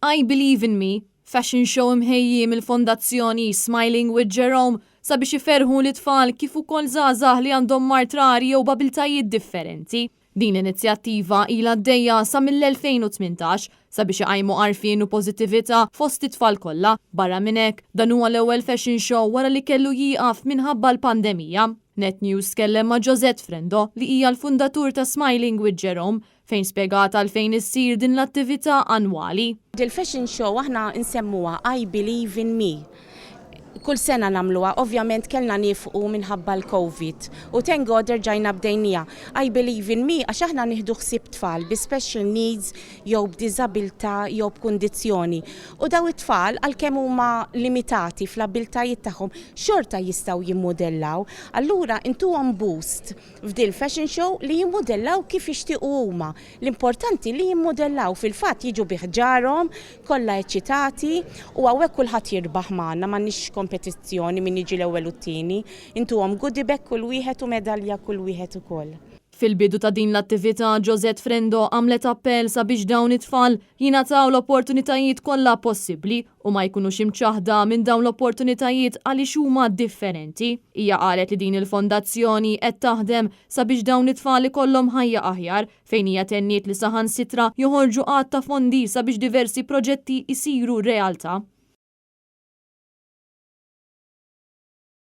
I Believe in Me, fashion show imħejji mill-fondazzjoni Smiling with Jerome sabiex iferħu l-tfal kif ukoll żgħażagħ li għandhom mart rari jew babiltajiet differenti. Din l-inizjattiva ilha għaddejja sa mill-2018 sabiex iqajmu għarfien u pożittività fost it-tfal kollha. Barra minn hekk, dan huwa l-ewwel fashion show wara li kellu jieqaf minħabba l-pandemija. Net News kellem ma' Josette Frendo li hija l-fundatur ta' Smiling with Jerome fejn spjegata għalfejn issir din l-attività annwali. Il-fashion show aħna nsemmuha I Believe in Me. Kull sena namluha, ovvjament kellna nifqu minħabba l-Covid u thank God rġajna bdejnija. I Believe in Me għax aħna nieħdu ħsieb tfal bi special needs jew b'diżabilità jew b'kundizzjoni. U daw it-tfal għalkemm huma limitati fl-abiltajiet tagħhom xorta jistgħu jimmodellaw. Allura intuhom boost f'dil fashion show li jimmodellaw kif jixtiequ huma. L-importanti li jimmodellaw fil-fatt jiġu biħġarhom kollha eċitati u hawnhekk kulħadd jirbaħ magħna m'għandniex kompetizzjoni min jiġi l-ewwel u t-tieni, intuhom goodie bag kull wieħed u medalja kull wieħed ukoll. Fil-bidu ta' din l-attività, Josette Frendo għamlet appell sabiex dawn it-tfal jingħataw l-opportunitajiet kollha possibbli u ma jkunux imċaħda minn dawn l-opportunitajiet għaliex huma differenti. Hija qalet li din il-fondazzjoni qed taħdem sabiex dawn it-tfal ikollhom ħajja aħjar fejn hija tenniet li saħansitra joħorġu qatt ta' fondi sabiex diversi proġetti jsiru realtà.